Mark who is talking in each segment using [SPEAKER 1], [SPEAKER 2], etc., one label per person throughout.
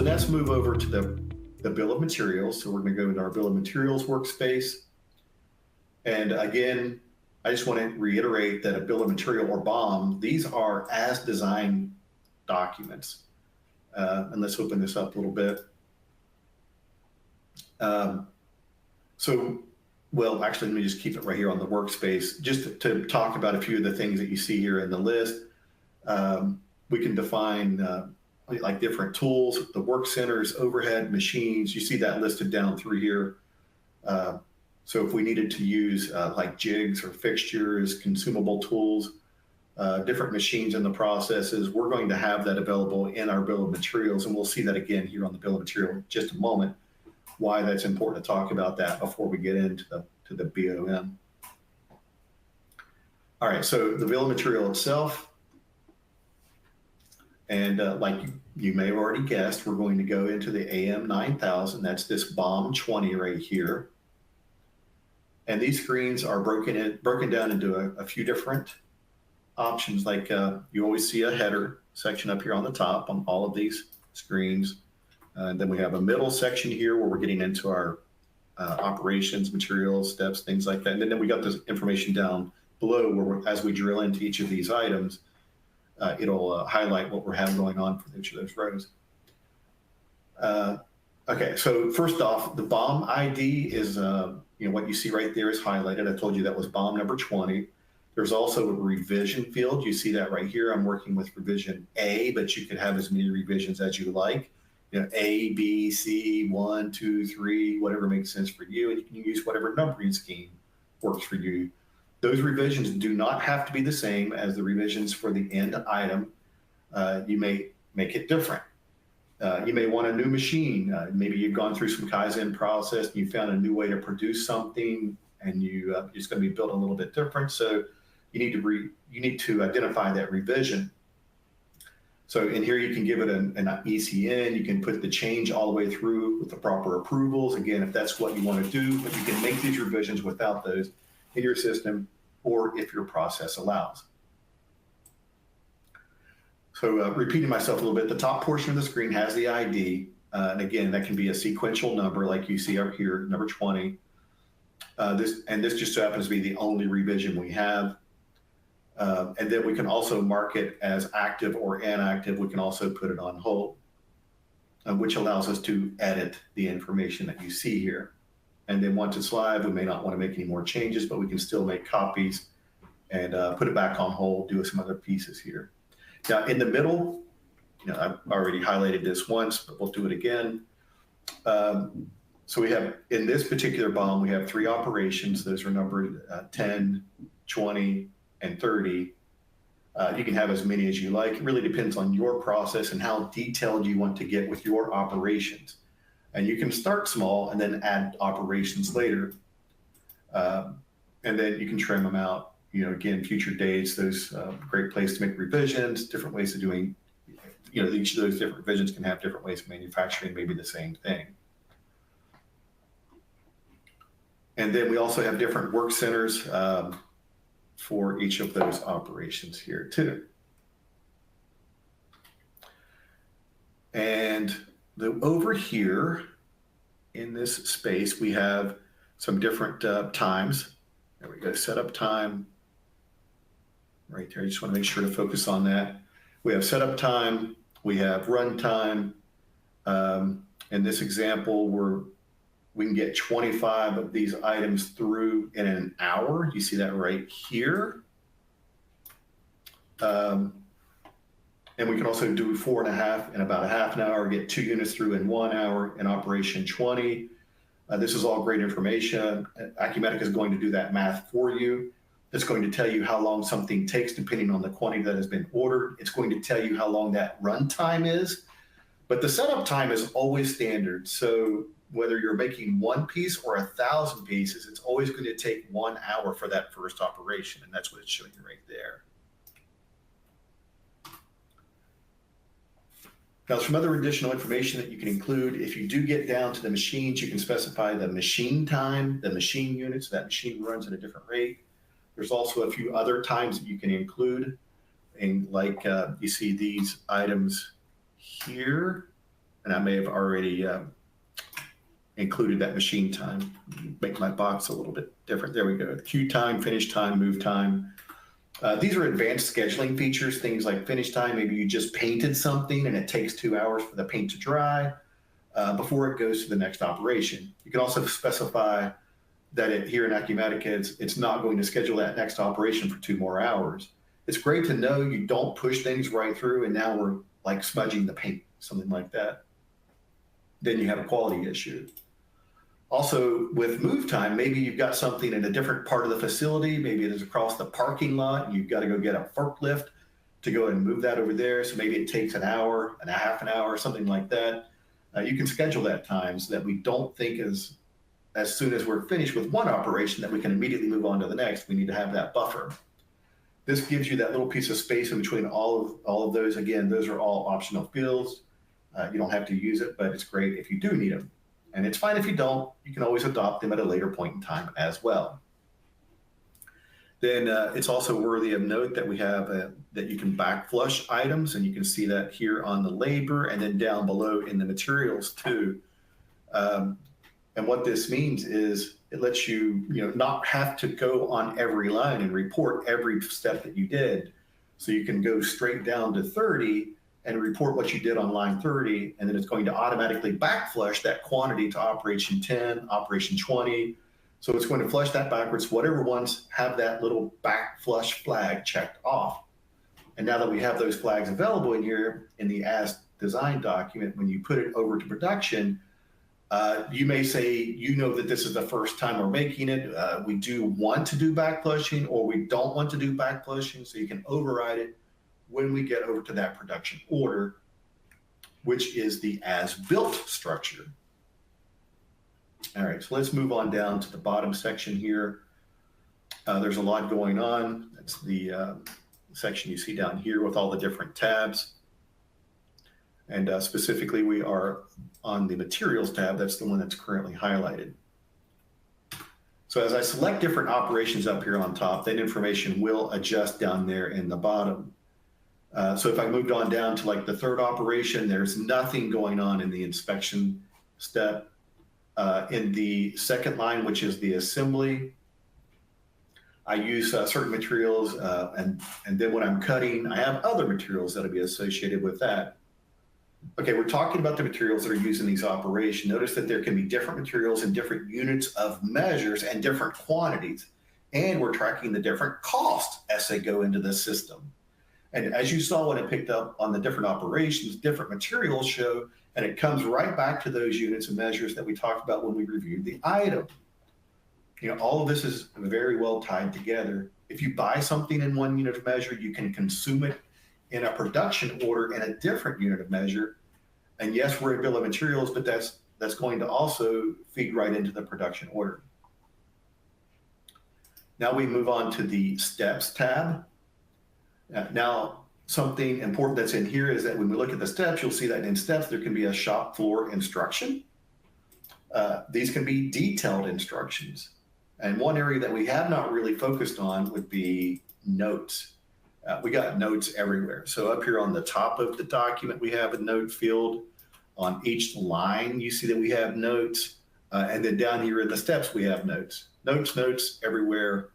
[SPEAKER 1] let's move over to the bill of materials. So we're going to go into our bill of materials workspace. And again, I just want to reiterate that a bill of material or BOM, these are as designed documents. And let's open this up a little bit. Well, actually, let me just keep it right here on the workspace. Just to talk about a few of the things that you see here in the list. We can define like different tools, the work centers, overhead, machines. You see that listed down through here. So if we needed to use like jigs or fixtures, consumable tools, different machines in the processes, we're going to have that available in our bill of materials. And we'll see that again here on the bill of material in just a moment, why that's important to talk about that before we get into the BOM. All right, so the bill of material itself, and like you may have already guessed, we're going to go into the AM9000. That's this BOM 20 right here. And these screens are broken down into a few different options. Like you always see a header section up here on the top on all of these screens. And then we have a middle section here where we're getting into our operations, materials, steps, things like that. And then we got this information down below where as we drill into each of these items, it'll highlight what we're having going on for each of those rows. Okay, so first off, the BOM ID is, what you see right there is highlighted. I told you that was BOM number 20. There's also a revision field. You see that right here. I'm working with revision A, but you could have as many revisions as you like. A, B, C, 1, 2, 3, whatever makes sense for you. And you can use whatever numbering scheme works for you. Those revisions do not have to be the same as the revisions for the end item. You may make it different. You may want a new machine. Maybe you've gone through some Kaizen process and you found a new way to produce something, and it's going to be built a little bit different. So you need to identify that revision. So in here you can give it an ECN. You can put the change all the way through with the proper approvals. Again, if that's what you want to do, but you can make these revisions without those in your system, or if your process allows. So repeating myself a little bit, the top portion of the screen has the ID. And again, that can be a sequential number like you see up here, number 20. This just so happens to be the only revision we have. And then we can also mark it as active or inactive. We can also put it on hold, which allows us to edit the information that you see here. And then once it's live, we may not want to make any more changes, but we can still make copies and put it back on hold, do some other pieces here. Now in the middle, I've already highlighted this once, but we'll do it again. So we have, in this particular BOM, we have 3 operations. Those are numbered 10, 20, and 30. You can have as many as you like. It really depends on your process and how detailed you want to get with your operations. And you can start small and then add operations later. And then you can trim them out. Again, future dates, those great place to make revisions, different ways of doing, each of those different revisions can have different ways of manufacturing maybe the same thing. And then we also have different work centers for each of those operations here too. And over here in this space, we have some different times. There we go, setup time. Right there, I just want to make sure to focus on that. We have setup time, we have run time. In this example, we can get 25 of these items through in an hour. You see that right here. And we can also do 4.5 in about a half an hour, get 2 units through in 1 hour in operation 20. This is all great information. Acumatica is going to do that math for you. It's going to tell you how long something takes depending on the quantity that has been ordered. It's going to tell you how long that run time is. But the setup time is always standard. So whether you're making 1 piece or 1,000 pieces, it's always going to take 1 hour for that first operation. And that's what it's showing you right there. Now, some other additional information that you can include. If you do get down to the machines, you can specify the machine time, the machine units. That machine runs at a different rate. There's also a few other times that you can include. And like you see these items here. and I may have already included that machine time. Make my box a little bit different. There we go. Queue time, finish time, move time. These are advanced scheduling features, things like finish time. Maybe you just painted something and it takes 2 hours for the paint to dry before it goes to the next operation. You can also specify that here in Acumatica, it's not going to schedule that next operation for 2 more hours. It's great to know you don't push things right through and now we're like smudging the paint, something like that. Then you have a quality issue. Also, with move time, maybe you've got something in a different part of the facility. Maybe it is across the parking lot. And you've got to go get a forklift to go and move that over there. So maybe it takes an hour and a half an hour, something like that. You can schedule that time so that we don't think as soon as we're finished with one operation that we can immediately move on to the next. We need to have that buffer. This gives you that little piece of space in between all of those. Again, those are all optional fields. You don't have to use it, but it's great if you do need them. And it's fine if you don't. You can always adopt them at a later point in time as well. Then it's also worthy of note that we have that you can backflush items, and you can see that here on the labor and then down below in the materials too. And what this means is it lets you, not have to go on every line and report every step that you did. So you can go straight down to 30 and report what you did on line 30, and then it's going to automatically backflush that quantity to operation 10, operation 20. So it's going to flush that backwards, whatever ones have that little backflush flag checked off. And now that we have those flags available in here in the as design document, when you put it over to production, you may say, that this is the first time we're making it. We do want to do backflushing, or we don't want to do backflushing, so you can override it when we get over to that production order, which is the as-built structure. All right, so let's move on down to the bottom section here. There's a lot going on. That's the section you see down here with all the different tabs. And specifically, we are on the materials tab. That's the one that's currently highlighted. So as I select different operations up here on top, that information will adjust down there in the bottom. So if I moved on down to like the third operation, there's nothing going on in the inspection step. In the second line, which is the assembly, I use certain materials, and then when I'm cutting, I have other materials that'll be associated with that. Okay, we're talking about the materials that are used in these operations. Notice that there can be different materials and different units of measures and different quantities, and we're tracking the different costs as they go into the system. And as you saw when it picked up on the different operations, different materials show, and it comes right back to those units and measures that we talked about when we reviewed the item. All of this is very well tied together. If you buy something in one unit of measure, you can consume it in a production order in a different unit of measure. And yes, we're a bill of materials, but that's going to also feed right into the production order. Now we move on to the steps tab. Now, something important that's in here is that when we look at the steps, you'll see that in steps, there can be a shop floor instruction. These can be detailed instructions. And one area that we have not really focused on would be notes. We got notes everywhere. So up here on the top of the document, we have a note field. On each line, you see that we have notes. And then down here in the steps, we have notes. Notes everywhere,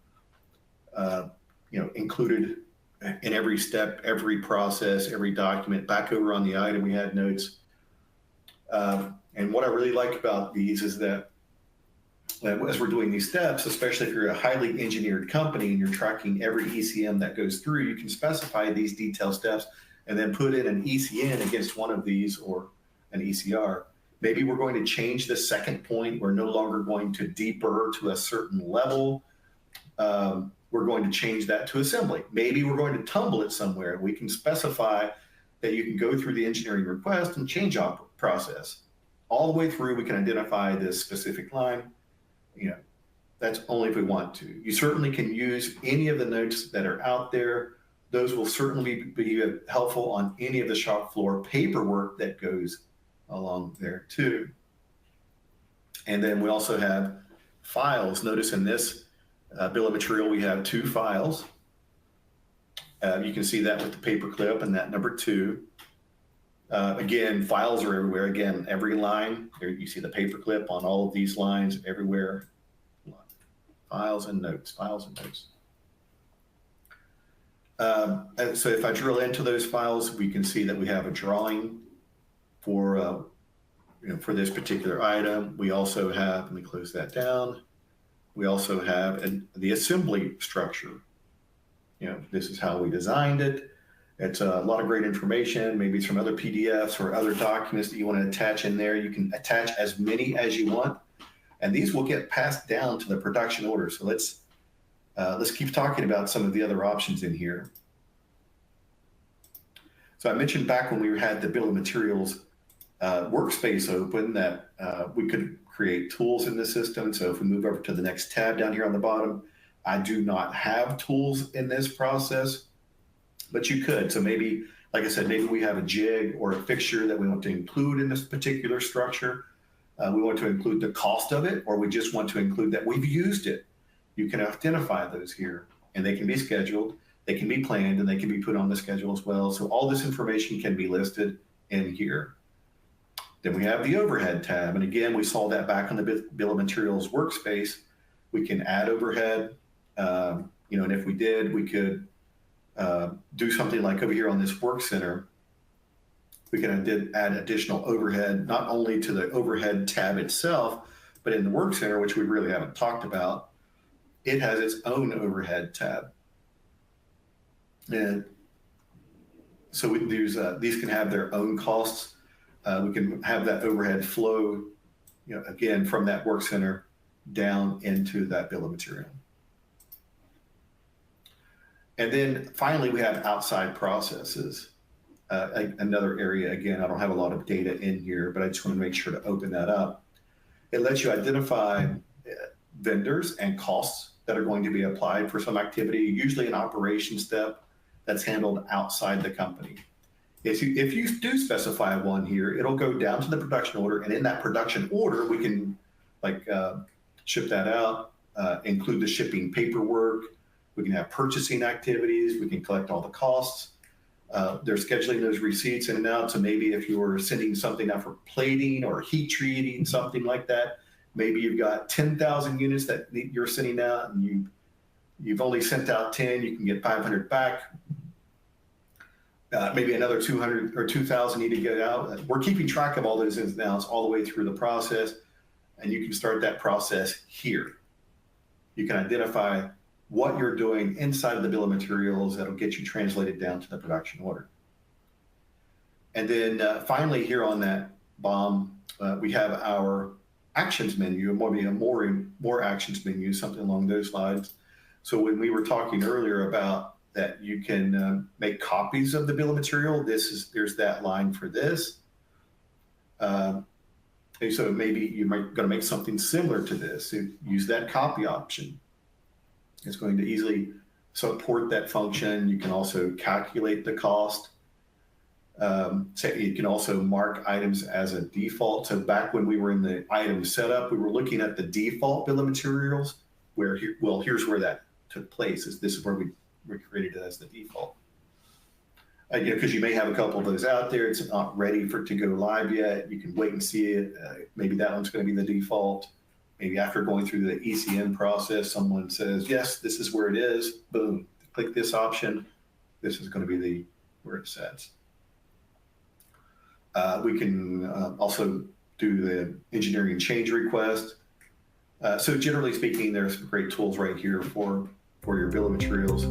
[SPEAKER 1] included in every step, every process, every document. Back over on the item, we had notes. And what I really like about these is that as we're doing these steps, especially if you're a highly engineered company and you're tracking every ECM that goes through, you can specify these detailed steps and then put in an ECN against one of these or an ECR. Maybe we're going to change the second point. We're no longer going to deburr to a certain level. We're going to change that to assembly. Maybe we're going to tumble it somewhere. We can specify that you can go through the engineering request and change our process. All the way through, we can identify this specific line. That's only if we want to. You certainly can use any of the notes that are out there. Those will certainly be helpful on any of the shop floor paperwork that goes along there too. And then we also have files. Notice in this bill of material, we have 2 files. You can see that with the paper clip and that number 2. Again, files are everywhere. Again, every line, there you see the paperclip on all of these lines everywhere. Files and notes, files and notes. And so if I drill into those files, we can see that we have a drawing for, for this particular item. We also have, let me close that down. We also have the assembly structure. This is how we designed it. It's a lot of great information. Maybe it's from other PDFs or other documents that you want to attach in there. You can attach as many as you want, and these will get passed down to the production order. So let's keep talking about some of the other options in here. So I mentioned back when we had the bill of materials workspace open that we could create tools in the system. So if we move over to the next tab down here on the bottom, I do not have tools in this process, but you could. So maybe, like I said, maybe we have a jig or a fixture that we want to include in this particular structure. We want to include the cost of it, or we just want to include that we've used it. You can identify those here, and they can be scheduled, they can be planned, and they can be put on the schedule as well. So all this information can be listed in here. Then we have the overhead tab. And again, we saw that back on the bill of materials workspace. We can add overhead, and if we did, we could do something like over here on this work center. We can add additional overhead, not only to the overhead tab itself, but in the work center, which we really haven't talked about, it has its own overhead tab. And so these can have their own costs. We can have that overhead flow, again, from that work center down into that bill of material. And then finally, we have outside processes. Another area, again, I don't have a lot of data in here, but I just want to make sure to open that up. It lets you identify vendors and costs that are going to be applied for some activity, usually an operation step that's handled outside the company. If you do specify one here, it'll go down to the production order, and in that production order, we can ship that out, include the shipping paperwork. We can have purchasing activities. We can collect all the costs. They're scheduling those receipts in and out. So maybe if you're sending something out for plating or heat treating, something like that, maybe you've got 10,000 units that you're sending out, and you've only sent out 10. You can get 500 back. Maybe another 200 or 2,000 need to get out. We're keeping track of all those ins and outs all the way through the process, and you can start that process here. You can identify what you're doing inside of the bill of materials that'll get you translated down to the production order. And then finally here on that BOM, we have our actions menu, maybe a more actions menu, something along those lines. So when we were talking earlier about that you can make copies of the bill of material, there's that line for this. And so maybe you're going to make something similar to this. So use that copy option. It's going to easily support that function. You can also calculate the cost. So you can also mark items as a default. So back when we were in the item setup, we were looking at the default bill of materials, here's where that took place. This is where we created it as the default. Because you may have a couple of those out there. It's not ready to go live yet. You can wait and see it. Maybe that one's going to be the default. Maybe after going through the ECN process, someone says, yes, this is where it is. Boom, click this option. This is going to be where it sets. We can also do the engineering change request. So generally speaking, there's some great tools right here for your bill of materials.